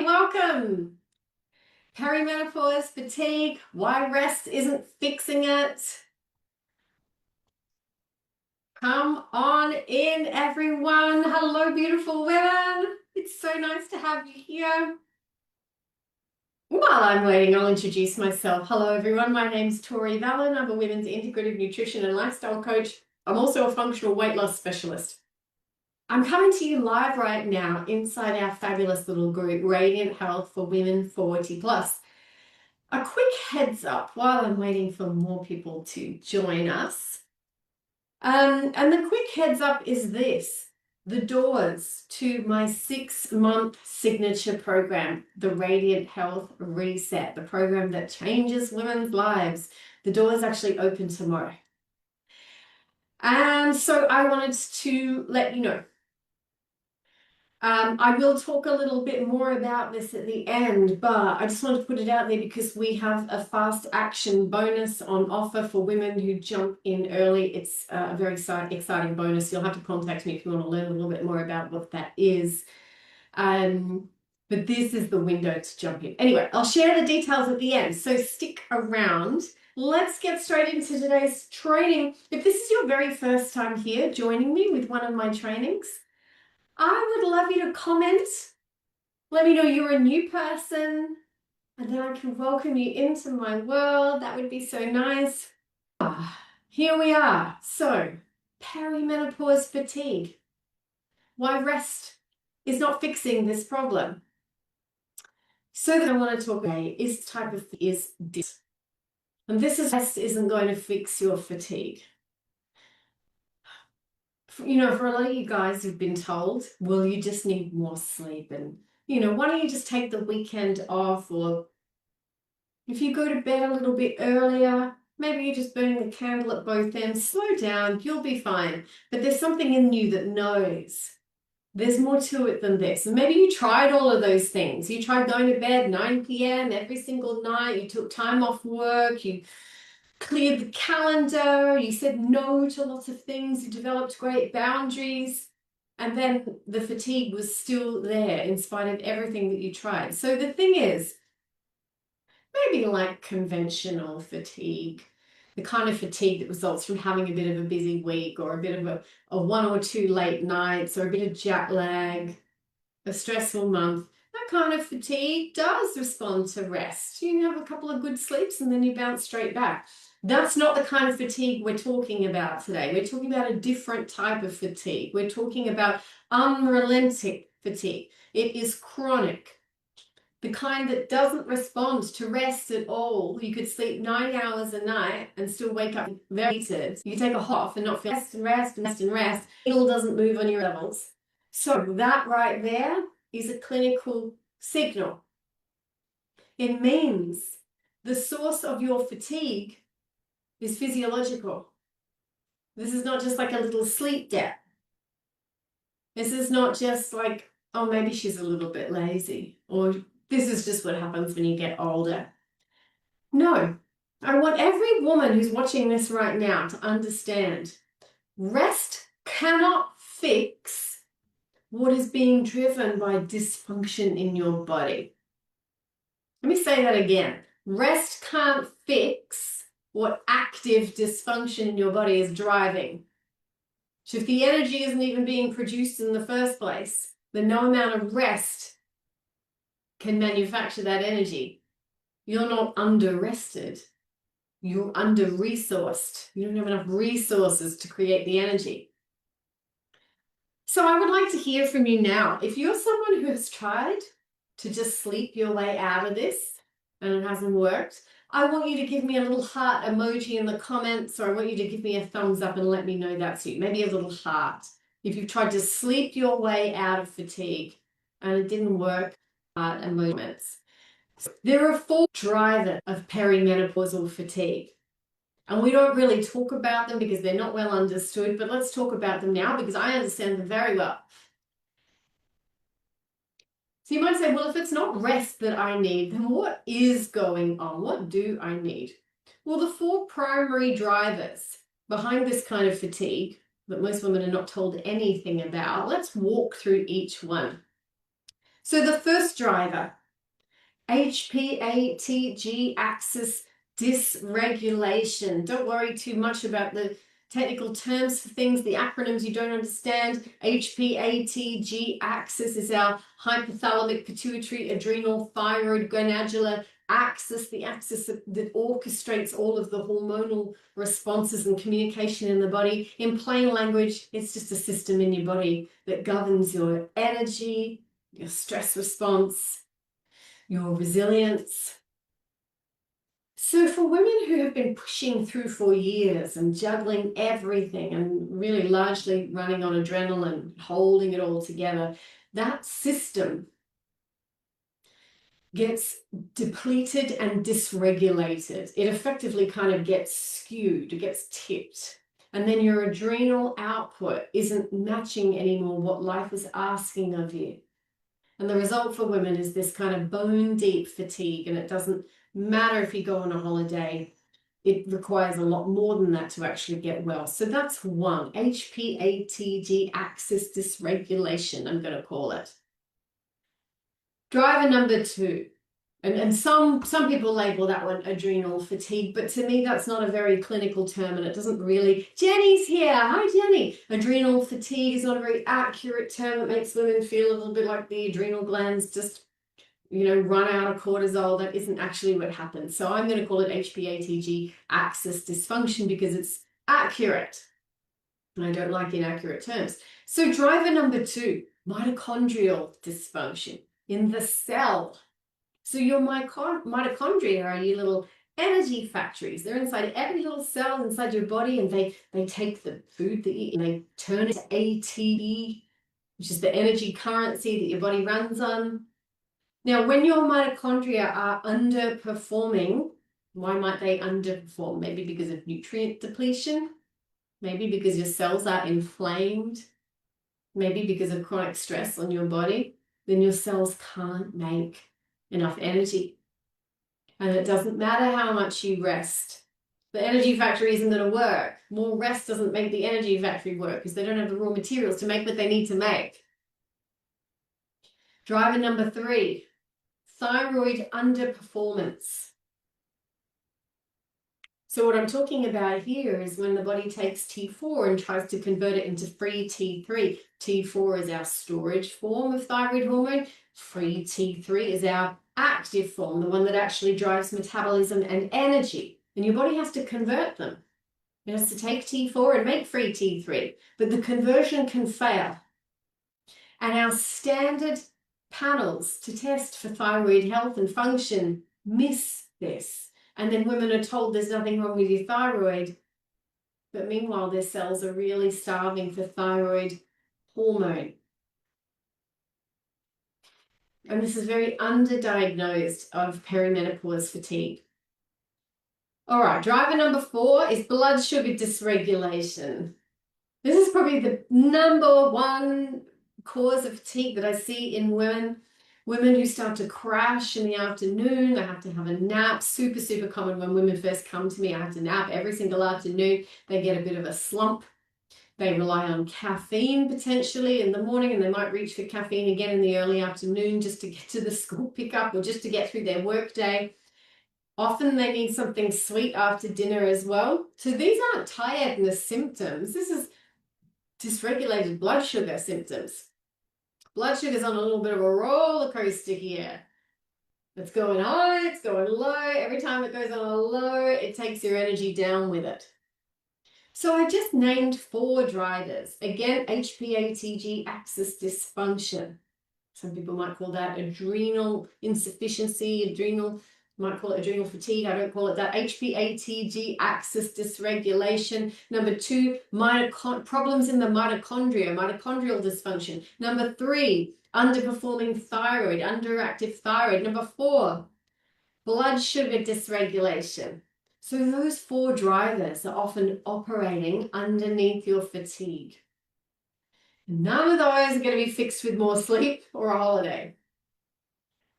welcome. Perimenopause, fatigue, why rest isn't fixing it. Come on in, everyone. Hello, beautiful women. It's so nice to have you here. While I'm waiting, I'll introduce myself. Hello, everyone. My name's Tori Vallon. I'm a women's integrative nutrition and lifestyle coach. I'm also a functional weight loss specialist. I'm coming to you live right now inside our fabulous little group, Radiant Health for Women 40 Plus. A quick heads up while I'm waiting for more people to join us. And the quick heads up is this: the doors to my 6-month signature program, the Radiant Health Reset, the program that changes women's lives. The doors actually open tomorrow. And so I wanted to let you know. I will talk a little bit more about this at the end, but I just wanted to put it out there because we have a fast action bonus on offer for women who jump in early. It's a very exciting bonus. You'll have to contact me if you want to learn a little bit more about what that is. But this is the window to jump in. Anyway, I'll share the details at the end, so stick around. Let's get straight into today's training. If this is your very first time here joining me with one of my trainings, I would love you to comment. Let me know you're a new person, and then I can welcome you into my world. That would be so nice. Here we are. So, perimenopause fatigue. Why rest is not fixing this problem. So that I want to talk about is type of this. And this is rest isn't going to fix your fatigue. You know, for a lot of you guys who've been told, well, you just need more sleep, and, you know, why don't you just take the weekend off, or if you go to bed a little bit earlier, maybe you're just burning the candle at both ends, slow down, you'll be fine. But there's something in you that knows there's more to it than this. And maybe you tried all of those things. You tried going to bed 9 p.m. every single night, you took time off work, you cleared the calendar, you said no to lots of things, you developed great boundaries, and then the fatigue was still there in spite of everything that you tried. So the thing is, maybe like conventional fatigue, the kind of fatigue that results from having a bit of a busy week, or a bit of a 1 or 2 late nights, or a bit of jet lag, a stressful month, that kind of fatigue does respond to rest. You have a couple of good sleeps and then you bounce straight back. That's not the kind of fatigue we're talking about today. We're talking about a different type of fatigue. We're talking about unrelenting fatigue. It is chronic, the kind that doesn't respond to rest at all. You could sleep 9 hours a night and still wake up very depleted. You could take a off and not feel rest and rest and rest and rest. It all doesn't move on your levels. So that right there is a clinical signal. It means the source of your fatigue is physiological. This is not just like a little sleep debt. This is not just like, oh, maybe she's a little bit lazy, or this is just what happens when you get older. No, I want every woman who's watching this right now to understand rest cannot fix what is being driven by dysfunction in your body. Let me say that again. Rest can't fix what active dysfunction in your body is driving. So if the energy isn't even being produced in the first place, then no amount of rest can manufacture that energy. You're not under-rested. You're under-resourced. You don't have enough resources to create the energy. So I would like to hear from you now. If you're someone who has tried to just sleep your way out of this and it hasn't worked, I want you to give me a little heart emoji in the comments, or I want you to give me a thumbs up and let me know that's you. Maybe a little heart. If you've tried to sleep your way out of fatigue and it didn't work, heart emojis. There are 4 drivers of perimenopausal fatigue. And we don't really talk about them because they're not well understood, but let's talk about them now because I understand them very well. So you might say, well, if it's not rest that I need, then what is going on? What do I need? Well, the 4 primary drivers behind this kind of fatigue that most women are not told anything about, let's walk through each one. So the first driver, HPATG axis dysregulation. Don't worry too much about the technical terms for things, the acronyms you don't understand. HPATG axis is our hypothalamic pituitary adrenal thyroid gonadula axis, the axis that orchestrates all of the hormonal responses and communication in the body. In plain language, it's just a system in your body that governs your energy, your stress response, your resilience. So for women who have been pushing through for years and juggling everything and really largely running on adrenaline, holding it all together, that system gets depleted and dysregulated. It effectively kind of gets skewed, it gets tipped. And then your adrenal output isn't matching anymore what life is asking of you. And the result for women is this kind of bone deep fatigue, and it doesn't matter if you go on a holiday, it requires a lot more than that to actually get well. So that's one, HPATG axis dysregulation, I'm going to call it. Driver number two, and some people label that one adrenal fatigue, but to me that's not a very clinical term, and it doesn't really. Jenny's here. Hi, Jenny. Adrenal fatigue is not a very accurate term. It makes women feel a little bit like the adrenal glands just, run out of cortisol. That isn't actually what happens. So I'm going to call it HPATG axis dysfunction because it's accurate. And I don't like inaccurate terms. So driver number two, mitochondrial dysfunction in the cell. So your mitochondria are your little energy factories. They're inside every little cell inside your body, and they take the food that you eat and they turn it to ATP, which is the energy currency that your body runs on. Now, when your mitochondria are underperforming, why might they underperform? Maybe because of nutrient depletion, maybe because your cells are inflamed, maybe because of chronic stress on your body. Then your cells can't make enough energy. And it doesn't matter how much you rest. The energy factory isn't going to work. More rest doesn't make the energy factory work because they don't have the raw materials to make what they need to make. Driver number three, thyroid underperformance. So what I'm talking about here is when the body takes T4 and tries to convert it into free T3. T4 is our storage form of thyroid hormone. Free T3 is our active form, the one that actually drives metabolism and energy. And your body has to convert them. It has to take T4 and make free T3, but the conversion can fail. And our standard panels to test for thyroid health and function miss this. And then women are told there's nothing wrong with your thyroid, but meanwhile their cells are really starving for thyroid hormone. And this is very underdiagnosed of perimenopause fatigue. All right, driver number four is blood sugar dysregulation. This is probably the number one cause of fatigue that I see in women. Women who start to crash in the afternoon, they have to have a nap. Super, super common when women first come to me. I have to nap every single afternoon. They get a bit of a slump. They rely on caffeine potentially in the morning, and they might reach for caffeine again in the early afternoon just to get to the school pickup or just to get through their work day. Often they need something sweet after dinner as well. So these aren't tiredness symptoms. This is dysregulated blood sugar symptoms. Blood sugar's on a little bit of a roller coaster here. It's going high, it's going low. Every time it goes on a low, it takes your energy down with it. So I just named four drivers. Again, HPATG axis dysfunction. Some people might call that adrenal insufficiency, might call it adrenal fatigue. I don't call it that. HPATG axis dysregulation. Number two, problems in the mitochondria, mitochondrial dysfunction. Number three, underperforming thyroid, underactive thyroid. Number four, blood sugar dysregulation. So those four drivers are often operating underneath your fatigue. None of those are going to be fixed with more sleep or a holiday.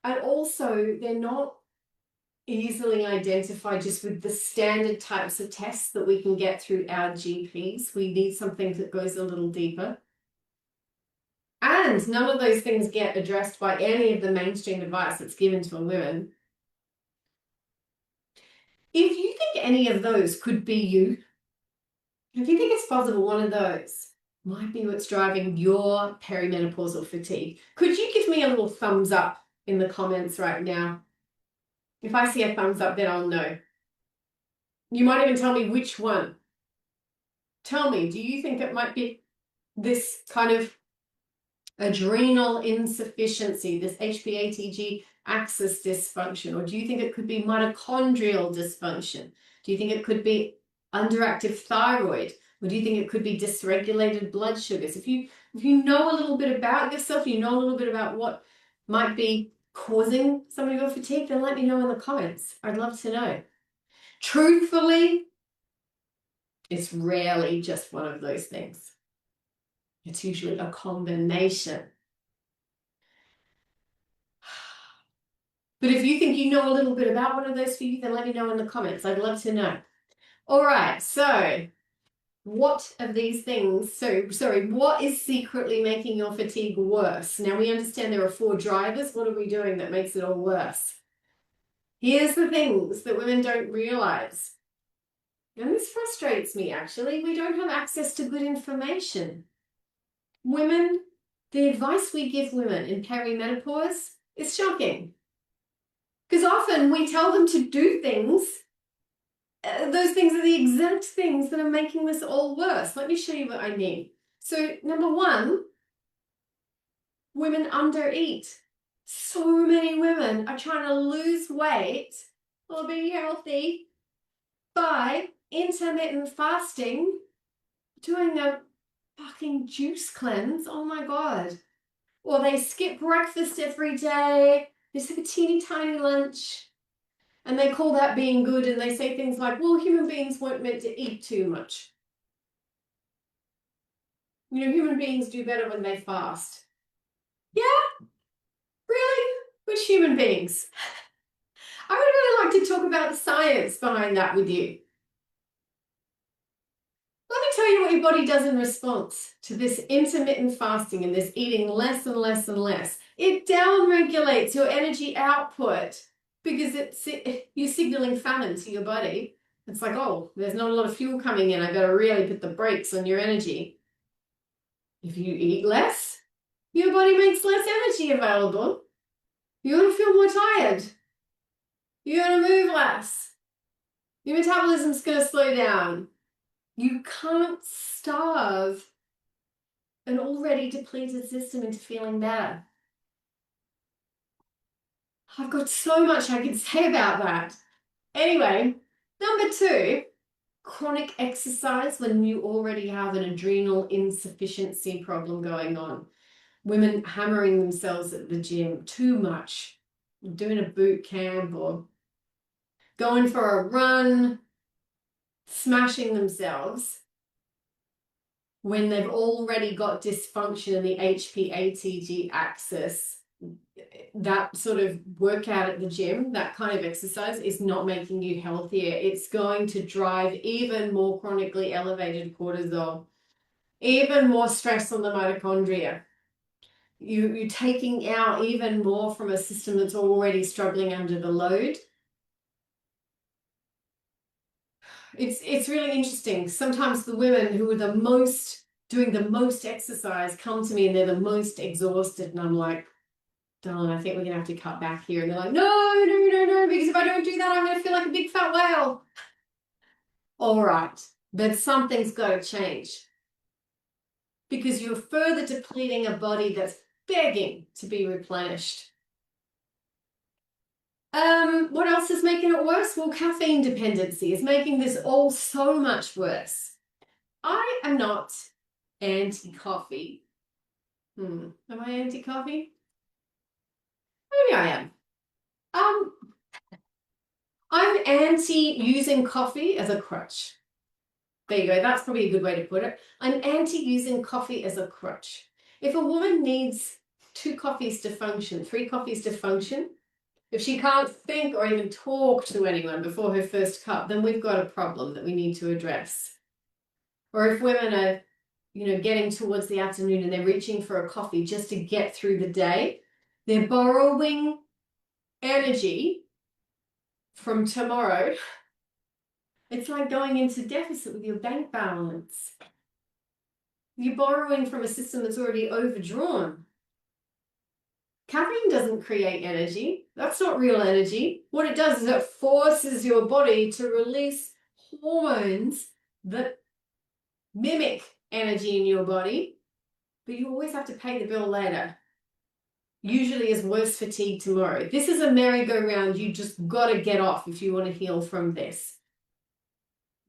And also, they're not easily identified just with the standard types of tests that we can get through our GPs. We need something that goes a little deeper. And And none of those things get addressed by any of the mainstream advice that's given to women. If you think any of those could be you, if you think it's possible one of those might be what's driving your perimenopausal fatigue, could you give me a little thumbs up in the comments right now? If I see a thumbs up, then I'll know. You might even tell me which one. Tell me, do you think it might be this kind of adrenal insufficiency, this HPATG axis dysfunction, or do you think it could be mitochondrial dysfunction? Do you think it could be underactive thyroid, or do you think it could be dysregulated blood sugars? If you know a little bit about yourself, you know a little bit about what might be causing some of your fatigue, then let me know in the comments. I'd love to know. Truthfully, it's rarely just one of those things. It's usually a combination. But if you think you know a little bit about one of those for you, then let me know in the comments. I'd love to know. All right, so what of these things, what is secretly making your fatigue worse? Now we understand there are 4 drivers. What are we doing that makes it all worse? Here's the things that women don't realize. And this frustrates me, actually. We don't have access to good information. Women, the advice we give women in perimenopause is shocking. Because often we tell them to do things. Those things are the exact things that are making this all worse. Let me show you what I mean. So, number 1, women undereat. So many women are trying to lose weight or be healthy by intermittent fasting, doing a fucking juice cleanse. Oh my God. Or they skip breakfast every day. They just have a teeny tiny lunch. And they call that being good, and they say things like, well, human beings weren't meant to eat too much. You know, human beings do better when they fast. Yeah? Really? Which human beings? I would really like to talk about the science behind that with you. Let me tell you what your body does in response to this intermittent fasting and this eating less and less and less. It downregulates your energy output because you're signaling famine to your body. It's like, oh, there's not a lot of fuel coming in. I got to really put the brakes on your energy. If you eat less, your body makes less energy available. You're going to feel more tired. You're going to move less. Your metabolism's going to slow down. You can't starve an already depleted system into feeling better. I've got so much I can say about that. Anyway, number 2, chronic exercise when you already have an adrenal insufficiency problem going on. Women hammering themselves at the gym too much, doing a boot camp or going for a run, smashing themselves when they've already got dysfunction in the HPATG axis. That sort of workout at the gym, that kind of exercise is not making you healthier. It's going to drive even more chronically elevated cortisol, even more stress on the mitochondria. You're taking out even more from a system that's already struggling under the load. It's really interesting. Sometimes the women who are doing the most exercise come to me and they're the most exhausted, and I'm like, darling, I think we're gonna have to cut back here. And they're like, no, because if I don't do that, I'm gonna feel like a big fat whale. All right, but something's got to change because you're further depleting a body that's begging to be replenished. What else is making it worse? Well, caffeine dependency is making this all so much worse. I am not anti-coffee. Am I anti-coffee? Maybe I am. I'm anti using coffee as a crutch. There you go. That's probably a good way to put it. I'm anti using coffee as a crutch. If a woman needs 2 coffees to function, 3 coffees to function, if she can't think or even talk to anyone before her first cup, then we've got a problem that we need to address. Or if women are, getting towards the afternoon and they're reaching for a coffee just to get through the day, they're borrowing energy from tomorrow. It's like going into deficit with your bank balance. You're borrowing from a system that's already overdrawn. Caffeine doesn't create energy. That's not real energy. What it does is it forces your body to release hormones that mimic energy in your body, but you always have to pay the bill later. Usually is worse fatigue tomorrow. This is a merry-go-round you just got to get off if you want to heal from this.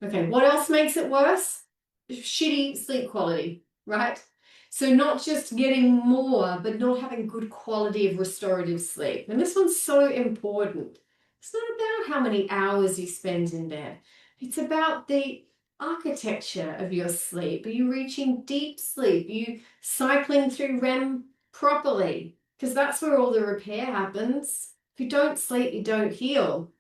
Okay, what else makes it worse? Shitty sleep quality, right? So not just getting more, but not having good quality of restorative sleep. And this one's so important. It's not about how many hours you spend in bed. It's about the architecture of your sleep. Are you reaching deep sleep? Are you cycling through REM properly? Because that's where all the repair happens. If you don't sleep, you don't heal.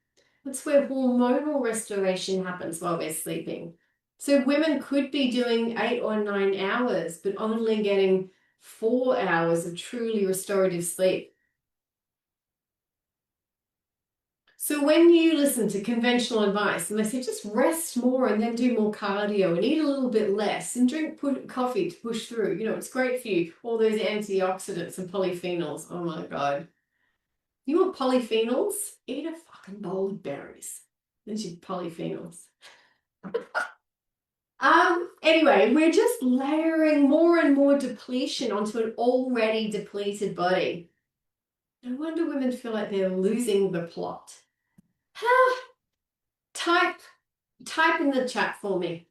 That's where hormonal restoration happens while we're sleeping. So women could be doing 8 or 9 hours, but only getting 4 hours of truly restorative sleep. So when you listen to conventional advice and they say just rest more and then do more cardio and eat a little bit less and drink coffee to push through, it's great for you. All those antioxidants and polyphenols. Oh my God. You want polyphenols? Eat a fucking bowl of berries. There's your polyphenols. Anyway, we're just layering more and more depletion onto an already depleted body. No wonder women feel like they're losing the plot. Type in the chat for me.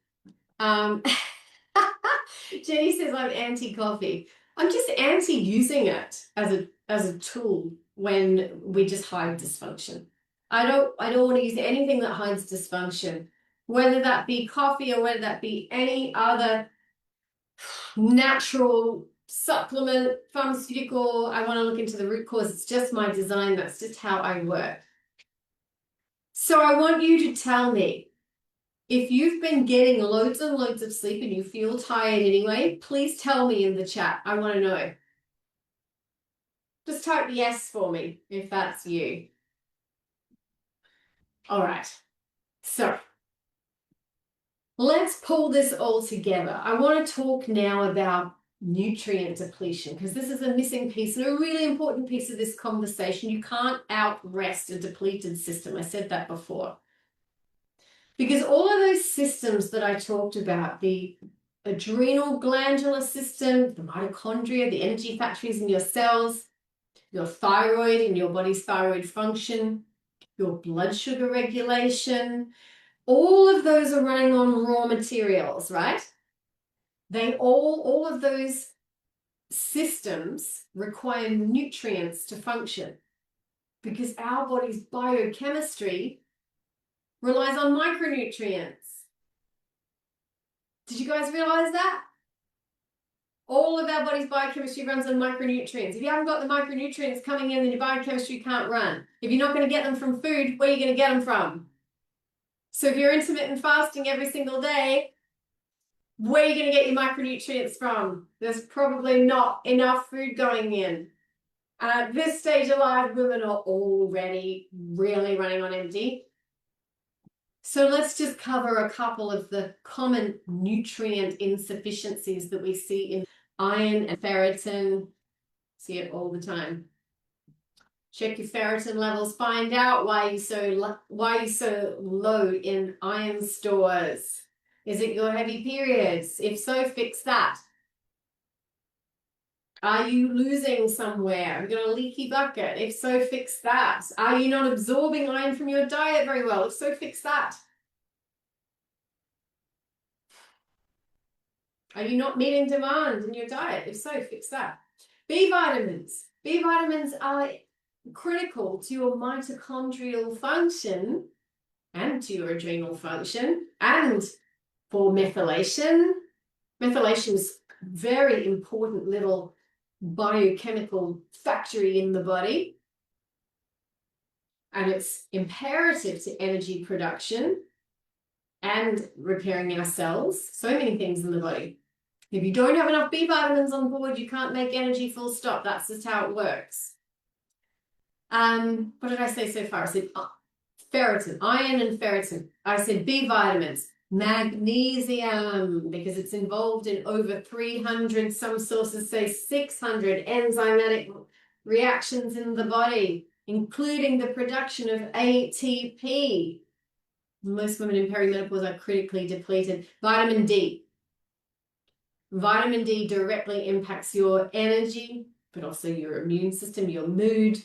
Jenny says I'm anti-coffee. I'm just anti-using it as a tool when we just hide dysfunction. I don't want to use anything that hides dysfunction, whether that be coffee or whether that be any other natural supplement, pharmaceutical. I want to look into the root cause. It's just my design. That's just how I work. So I want you to tell me, if you've been getting loads and loads of sleep and you feel tired anyway, please tell me in the chat. I want to know. Just type yes for me if that's you. All right. So let's pull this all together. I want to talk now about nutrient depletion because this is a missing piece and a really important piece of this conversation. You can't out-rest a depleted system. I said that before. Because all of those systems that I talked about, the adrenal glandular system, the mitochondria, the energy factories in your cells, your thyroid and your body's thyroid function, your blood sugar regulation, all of those are running on raw materials, right? All of those systems require nutrients to function because our body's biochemistry relies on micronutrients. Did you guys realize that? All of our body's biochemistry runs on micronutrients. If you haven't got the micronutrients coming in, then your biochemistry can't run. If you're not going to get them from food, where are you going to get them from? So if you're intermittent fasting every single day, where are you going to get your micronutrients from? There's probably not enough food going in. And at this stage of life, women are already really running on empty. So let's just cover a couple of the common nutrient insufficiencies that we see in iron and ferritin. See it all the time. Check your ferritin levels. Find out why you're so low in iron stores. Is it your heavy periods? If so, fix that. Are you losing somewhere? Have you got a leaky bucket? If so, fix that. Are you not absorbing iron from your diet very well? If so, fix that. Are you not meeting demand in your diet? If so, fix that. B vitamins. B vitamins are critical to your mitochondrial function and to your adrenal function and for methylation. Methylation is a very important little biochemical factory in the body. And it's imperative to energy production and repairing our cells. So many things in the body. If you don't have enough B vitamins on board, you can't make energy, full stop. That's just how it works. What did I say so far? I said ferritin, iron and ferritin. I said B vitamins, magnesium, because it's involved in over 300, some sources say 600 enzymatic reactions in the body, including the production of ATP. Most women in perimenopause are critically depleted. Vitamin D. Vitamin D directly impacts your energy, but also your immune system, your mood,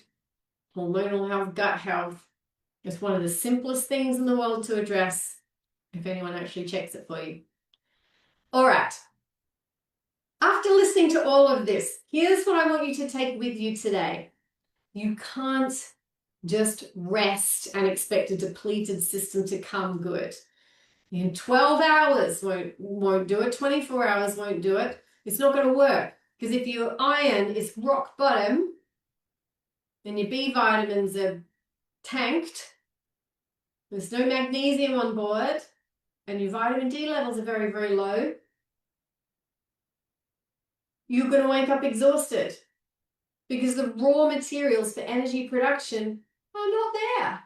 hormonal health, gut health. It's one of the simplest things in the world to address if anyone actually checks it for you. All right. After listening to all of this, here's what I want you to take with you today. You can't just rest and expect a depleted system to come good. 12 hours won't do it. 24 hours won't do it. It's not going to work. Because if your iron is rock bottom and your B vitamins are tanked, there's no magnesium on board, and your vitamin D levels are very, very low, you're going to wake up exhausted because the raw materials for energy production are not there.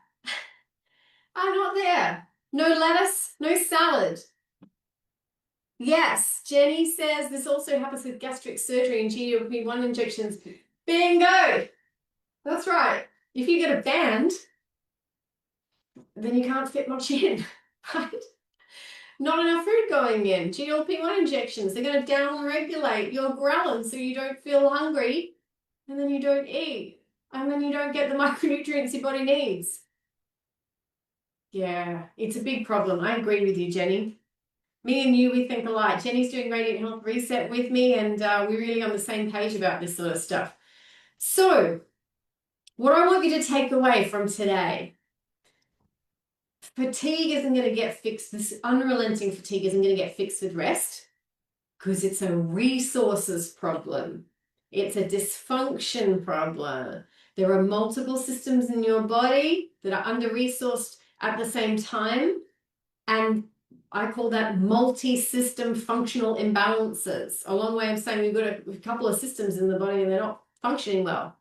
Are not there. No lettuce, no salad. Yes, Jenny says this also happens with gastric surgery and GLP-1 injections. Bingo! That's right. If you get a band, then you can't fit much in, right? Not enough food going in. GLP-1 injections, they're going to down-regulate your ghrelin so you don't feel hungry, and then you don't eat, and then you don't get the micronutrients your body needs. Yeah, it's a big problem. I agree with you, Jenny. Me and you, we think alike. Jenny's doing Radiant Health Reset with me, and we're really on the same page about this sort of stuff. So, what I want you to take away from today, fatigue isn't going to get fixed. This unrelenting fatigue isn't going to get fixed with rest because it's a resources problem. It's a dysfunction problem. There are multiple systems in your body that are under-resourced at the same time, and I call that multi-system functional imbalances. A long way of saying we've got a couple of systems in the body and they're not functioning well.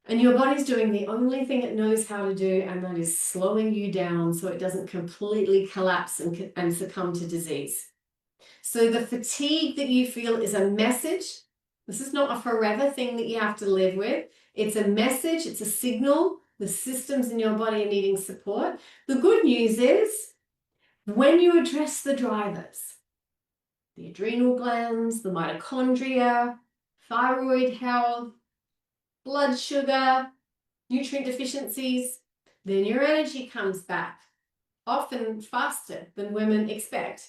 And your body's doing the only thing it knows how to do, and that is slowing you down so it doesn't completely collapse and succumb to disease. So the fatigue that you feel is a message. This is not a forever thing that you have to live with. It's a message, it's a signal. The systems in your body are needing support. The good news is when you address the drivers, the adrenal glands, the mitochondria, thyroid health, blood sugar, nutrient deficiencies, then your energy comes back, often faster than women expect.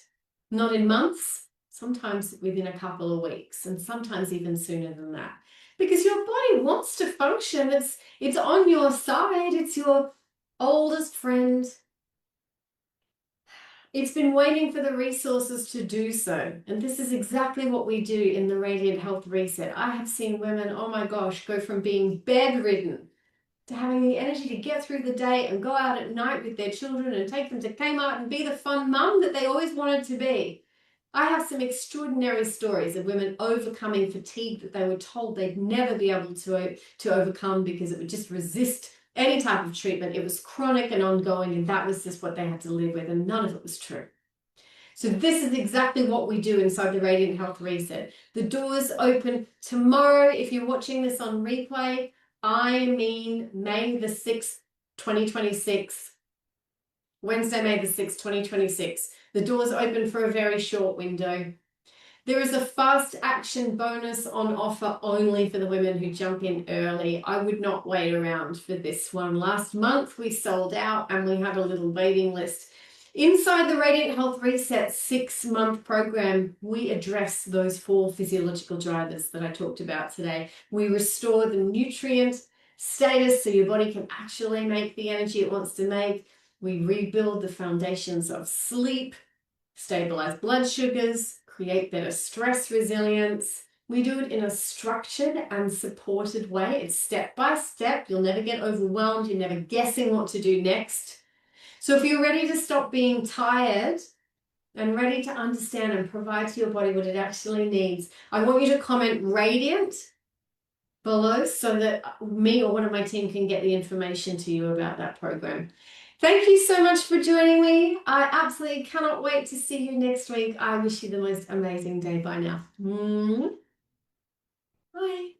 Not in months, sometimes within a couple of weeks, and sometimes even sooner than that. Because your body wants to function. It's on your side. It's your oldest friend. It's been waiting for the resources to do so. And this is exactly what we do in the Radiant Health Reset. I have seen women, oh my gosh, go from being bedridden to having the energy to get through the day and go out at night with their children and take them to Kmart and be the fun mum that they always wanted to be. I have some extraordinary stories of women overcoming fatigue that they were told they'd never be able to overcome because it would just resist any type of treatment. It was chronic and ongoing, and that was just what they had to live with, and none of it was true. So this is exactly what we do inside the Radiant Health Reset. The doors open tomorrow. If you're watching this on replay, I mean May the 6th, 2026. Wednesday, May the 6th, 2026. The doors open for a very short window. There is a fast action bonus on offer only for the women who jump in early. I would not wait around for this one. Last month we sold out and we had a little waiting list. Inside the Radiant Health Reset 6-month program, we address those 4 physiological drivers that I talked about today. We restore the nutrient status so your body can actually make the energy it wants to make. We rebuild the foundations of sleep, stabilize blood sugars, create better stress resilience. We do it in a structured and supported way. It's step by step. You'll never get overwhelmed. You're never guessing what to do next. So if you're ready to stop being tired and ready to understand and provide to your body what it actually needs, I want you to comment radiant below so that me or one of my team can get the information to you about that program. Thank you so much for joining me. I absolutely cannot wait to see you next week. I wish you the most amazing day. Bye now. Bye.